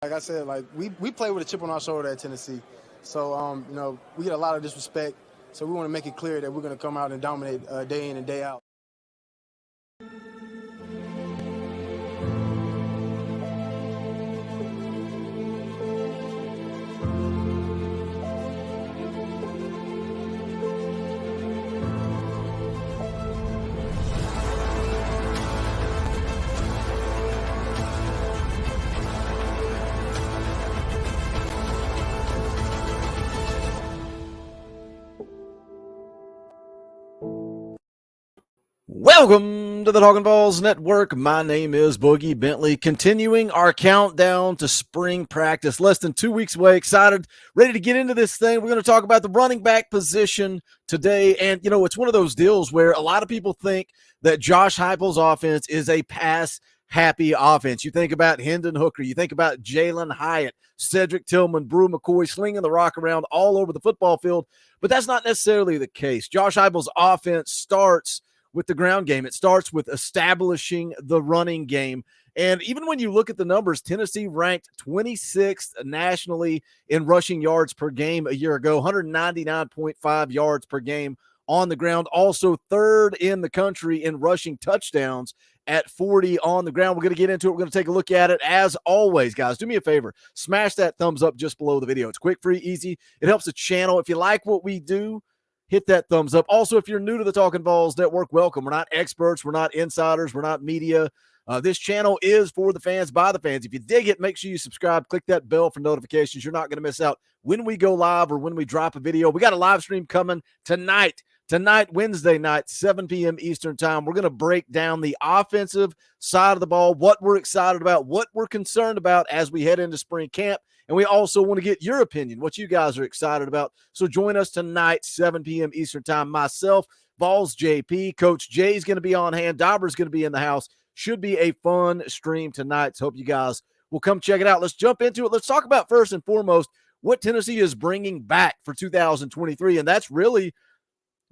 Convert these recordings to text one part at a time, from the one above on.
Like I said, like we play with a chip on our shoulder at Tennessee. So, we get a lot of disrespect. So we want to make it clear that we're going to come out and dominate day in and day out. Welcome to the Talkin VAWLS Network. My name is Boogie Bentley. Continuing our countdown to spring practice. Less than 2 weeks away. Excited, ready to get into this thing. We're going to talk about the running back position today. And, it's one of those deals where a lot of people think that Josh Heupel's offense is a pass-happy offense. You think about Hendon Hooker. You think about Jalen Hyatt, Cedric Tillman, Brew McCoy slinging the rock around all over the football field. But that's not necessarily the case. Josh Heupel's offense starts with the ground game. It starts with establishing the running game. And even when you look at the numbers, Tennessee ranked 26th nationally in rushing yards per game a year ago, 199.5 yards per game on the ground. Also third in the country in rushing touchdowns at 40 on the ground. We're going to get into it. We're going to take a look at it. As always, guys, do me a favor. Smash that thumbs up just below the video. It's quick, free, easy. It helps the channel. If you like what we do, hit that thumbs up. Also, if you're new to the Talkin VAWLS Network, welcome. We're not experts. We're not insiders. We're not media. This channel is for the fans, by the fans. If you dig it, make sure you subscribe. Click that bell for notifications. You're not going to miss out when we go live or when we drop a video. We got a live stream coming tonight. Tonight, Wednesday night, 7 p.m. Eastern time. We're going to break down the offensive side of the ball, what we're excited about, what we're concerned about as we head into spring camp. And we also want to get your opinion, what you guys are excited about. So join us tonight, 7 p.m. Eastern time. Myself, VAWLS JP, Coach Jay is going to be on hand. Dauber's going to be in the house. Should be a fun stream tonight. So hope you guys will come check it out. Let's jump into it. Let's talk about first and foremost what Tennessee is bringing back for 2023. And that's really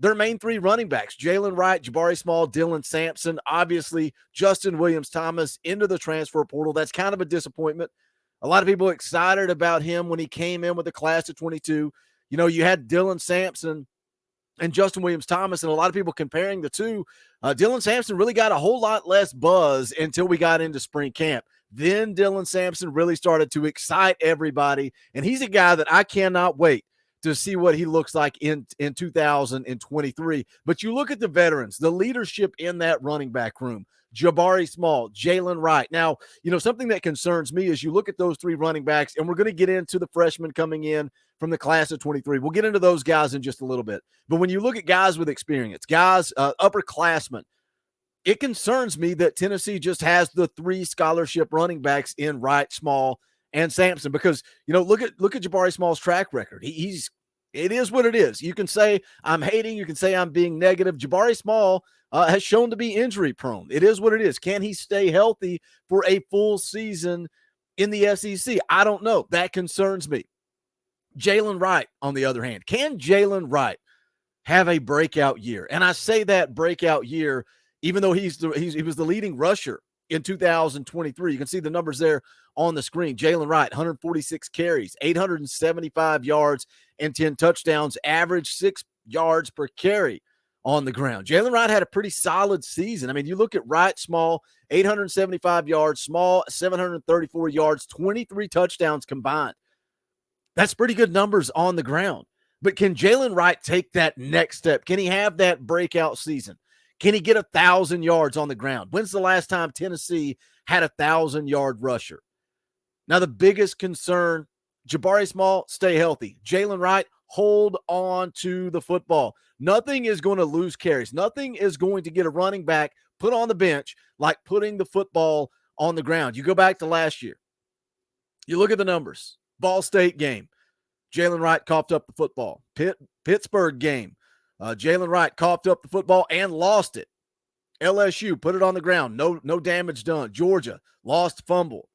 their main three running backs, Jalen Wright, Jabari Small, Dylan Sampson. Obviously, Justin Williams-Thomas into the transfer portal. That's kind of a disappointment. A lot of people excited about him when he came in with the class of 22. You had Dylan Sampson and Justin Williams-Thomas, and a lot of people comparing the two. Dylan Sampson really got a whole lot less buzz until we got into spring camp. Then Dylan Sampson really started to excite everybody, and he's a guy that I cannot wait to see what he looks like in 2023. But you look at the veterans, the leadership in that running back room. Jabari Small, Jalen Wright. Now, something that concerns me is you look at those three running backs, and we're going to get into the freshmen coming in from the class of 23. We'll get into those guys in just a little bit. But when you look at guys with experience, guys, upperclassmen, it concerns me that Tennessee just has the three scholarship running backs in Wright, Small, and Sampson, because, look at Jabari Small's track record. It is what it is. You can say I'm hating. You can say I'm being negative. Jabari Small has shown to be injury prone. It is what it is. Can he stay healthy for a full season in the SEC? I don't know. That concerns me. Jalen Wright, on the other hand, can Jalen Wright have a breakout year? And I say that breakout year, even though he was the leading rusher in 2023. You can see the numbers there on the screen. Jalen Wright, 146 carries, 875 yards, and 10 touchdowns, average 6 yards per carry on the ground. Jalen Wright had a pretty solid season. I mean, you look at Wright, Small, 875 yards, Small, 734 yards, 23 touchdowns combined. That's pretty good numbers on the ground. But can Jalen Wright take that next step? Can he have that breakout season? Can he get 1,000 yards on the ground? When's the last time Tennessee had a 1,000-yard rusher? Now, the biggest concern, Jabari Small, stay healthy. Jalen Wright, hold on to the football. Nothing is going to lose carries. Nothing is going to get a running back put on the bench like putting the football on the ground. You go back to last year. You look at the numbers. Ball State game. Jalen Wright coughed up the football. Pittsburgh game. Jalen Wright coughed up the football and lost it. LSU put it on the ground. No damage done. Georgia lost fumble.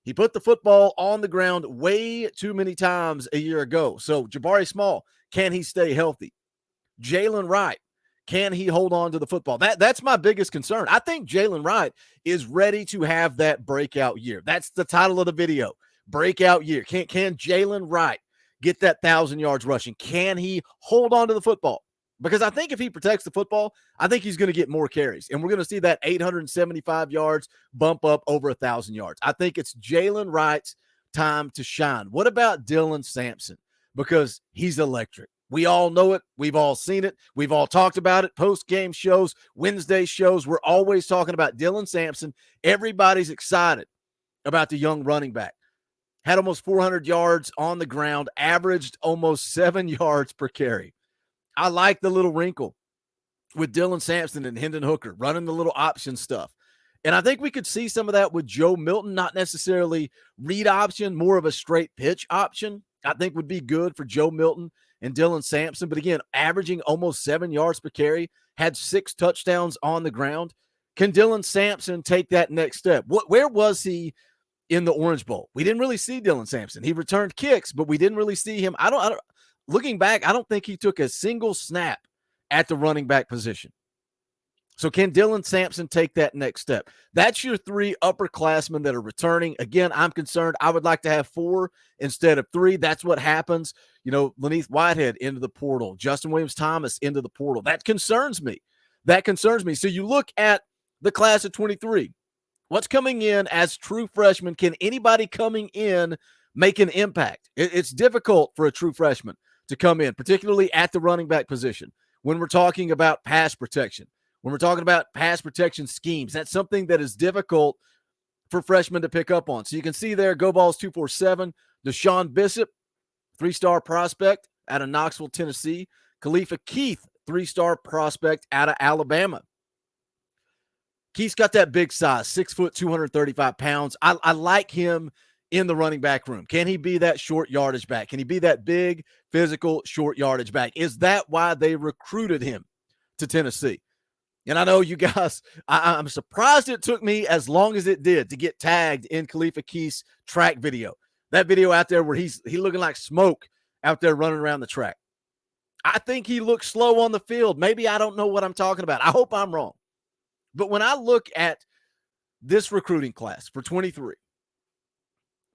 He put the football on the ground way too many times a year ago. So Jabari Small, can he stay healthy? Jalen Wright, can he hold on to the football? That's my biggest concern. I think Jalen Wright is ready to have that breakout year. That's the title of the video. breakout year? Can Jalen Wright get that 1,000 yards rushing? Can he hold on to the football? Because I think if he protects the football, I think he's going to get more carries. And we're going to see that 875 yards bump up over 1,000 yards. I think it's Jalen Wright's time to shine. What about Dylan Sampson? Because he's electric. We all know it. We've all seen it. We've all talked about it. Post-game shows, Wednesday shows. We're always talking about Dylan Sampson. Everybody's excited about the young running back. Had almost 400 yards on the ground, averaged almost 7 yards per carry. I like the little wrinkle with Dylan Sampson and Hendon Hooker running the little option stuff. And I think we could see some of that with Joe Milton, not necessarily read option, more of a straight pitch option. I think would be good for Joe Milton and Dylan Sampson. But again, averaging almost 7 yards per carry, had 6 touchdowns on the ground. Can Dylan Sampson take that next step? Where was he in the Orange Bowl? We didn't really see Dylan Sampson. He returned kicks, but we didn't really see him. Looking back, I don't think he took a single snap at the running back position. So can Dylan Sampson take that next step? That's your 3 upperclassmen that are returning. Again, I'm concerned. I would like to have 4 instead of 3. That's what happens. You know, Laneith Whitehead into the portal. Justin Williams-Thomas into the portal. That concerns me. So you look at the class of 23. What's coming in as true freshmen? Can anybody coming in make an impact? It's difficult for a true freshman to come in, particularly at the running back position. When we're talking about pass protection, when we're talking about pass protection schemes, that's something that is difficult for freshmen to pick up on. So you can see there, Go Balls 247, Deshaun Bishop, 3-star prospect out of Knoxville, Tennessee. Khalifa Keith, 3-star prospect out of Alabama. Keith's got that big size, 6 foot, 235 pounds. I like him in the running back room. Can he be that short yardage back? Can he be that big, physical, short yardage back? Is that why they recruited him to Tennessee? And I know you guys, I'm surprised it took me as long as it did to get tagged in Khalifa Keith's track video. That video out there where he's looking like smoke out there running around the track. I think he looks slow on the field. Maybe I don't know what I'm talking about. I hope I'm wrong. But when I look at this recruiting class for 23,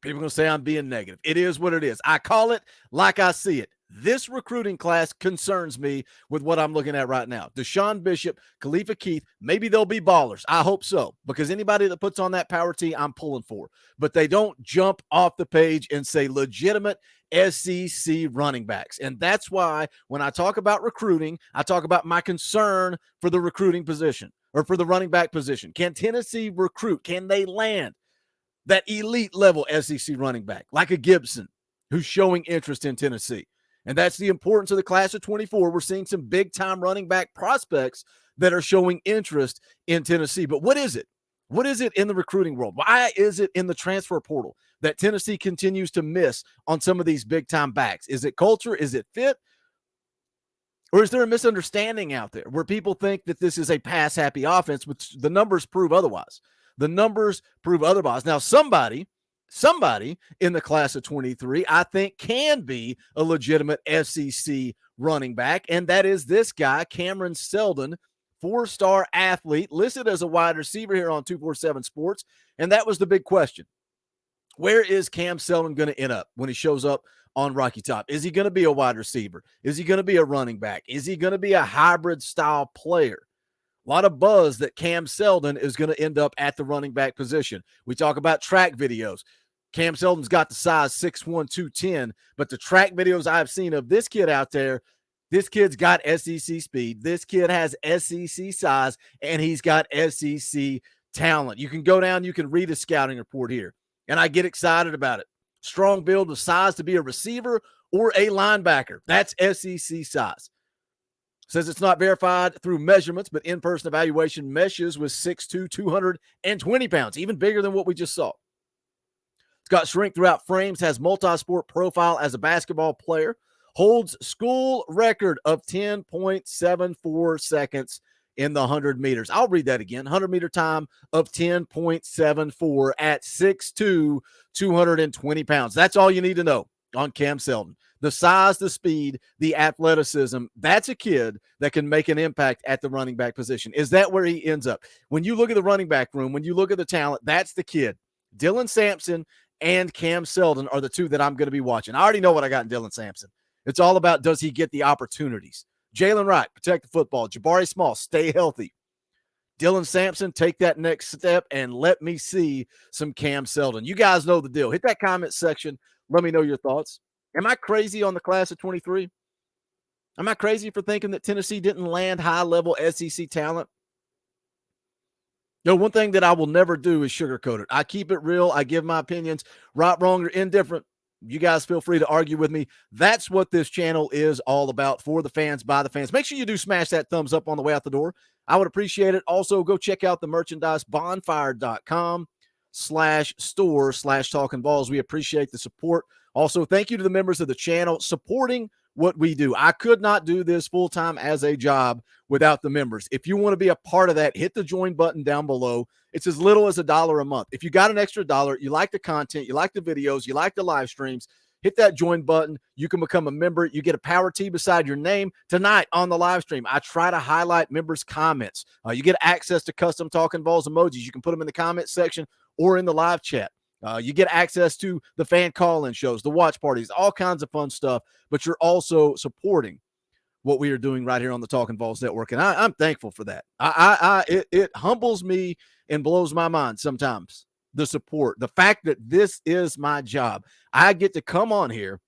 people are going to say I'm being negative. It is what it is. I call it like I see it. This recruiting class concerns me with what I'm looking at right now. Deshaun Bishop, Khalifa Keith, maybe they'll be ballers. I hope so, because anybody that puts on that power tee, I'm pulling for. But they don't jump off the page and say legitimate SEC running backs. And that's why when I talk about recruiting, I talk about my concern for the recruiting position or for the running back position. Can Tennessee recruit? Can they land that elite level SEC running back like a Gibson who's showing interest in Tennessee? And that's the importance of the class of 24. We're seeing some big-time running back prospects that are showing interest in Tennessee. But what is it? What is it in the recruiting world? Why is it in the transfer portal that Tennessee continues to miss on some of these big-time backs? Is it culture? Is it fit? Or is there a misunderstanding out there where people think that this is a pass-happy offense, which the numbers prove otherwise? The numbers prove otherwise. Now, somebody in the class of 23, I think, can be a legitimate SEC running back, and that is this guy, Cameron Seldon, 4-star athlete, listed as a wide receiver here on 247 Sports, and that was the big question. Where is Cam Seldon going to end up when he shows up on Rocky Top? Is he going to be a wide receiver? Is he going to be a running back? Is he going to be a hybrid-style player? A lot of buzz that Cam Seldon is going to end up at the running back position. We talk about track videos. Cam Seldon's got the size 6'1", 210, but the track videos I've seen of this kid out there, this kid's got SEC speed. This kid has SEC size, and he's got SEC talent. You can go down, you can read a scouting report here, and I get excited about it. Strong build with size to be a receiver or a linebacker. That's SEC size. Says it's not verified through measurements, but in-person evaluation meshes with 6'2", 220 pounds, even bigger than what we just saw. It's got shrink throughout frames, has multi-sport profile as a basketball player, holds school record of 10.74 seconds in the 100 meters. I'll read that again. 100-meter time of 10.74 at 6'2", 220 pounds. That's all you need to know on Cam Seldon. The size, the speed, the athleticism, that's a kid that can make an impact at the running back position. Is that where he ends up? When you look at the running back room, when you look at the talent, that's the kid. Dylan Sampson and Cam Seldon are the two that I'm going to be watching. I already know what I got in Dylan Sampson. It's all about, does he get the opportunities? Jalen Wright, protect the football. Jabari Small, stay healthy. Dylan Sampson, take that next step and let me see some Cam Seldon. You guys know the deal. Hit that comment section. Let me know your thoughts. Am I crazy on the class of 23? Am I crazy for thinking that Tennessee didn't land high-level SEC talent? One thing that I will never do is sugarcoat it. I keep it real. I give my opinions. Right, wrong, or indifferent. You guys feel free to argue with me. That's what this channel is all about, for the fans, by the fans. Make sure you do smash that thumbs up on the way out the door. I would appreciate it. Also, go check out the merchandise, bonfire.com/store/talkinballs. We appreciate the support. Also, thank you to the members of the channel supporting what we do. I could not do this full-time as a job without the members. If you want to be a part of that, hit the join button down below. It's as little as $1 a month. If you got an extra $1, you like the content, you like the videos, you like the live streams, hit that join button. You can become a member. You get a power T beside your name tonight on the live stream. I try to highlight members' comments. You get access to custom Talking Balls emojis. You can put them in the comment section or in the live chat. You get access to the fan call-in shows, the watch parties, all kinds of fun stuff, but you're also supporting what we are doing right here on the Talkin' Balls Network, and I'm thankful for that. It humbles me and blows my mind sometimes, the support, the fact that this is my job. I get to come on here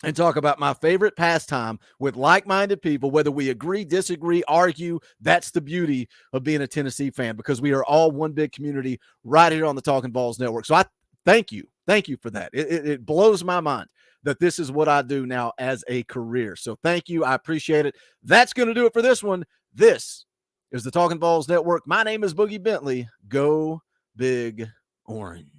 and talk about my favorite pastime with like-minded people, whether we agree, disagree, argue. That's the beauty of being a Tennessee fan, because we are all one big community right here on the Talkin' Balls Network. So I thank you. Thank you for that. It blows my mind that this is what I do now as a career. So thank you. I appreciate it. That's going to do it for this one. This is the Talkin' Balls Network. My name is Boogie Bentley. Go Big Orange.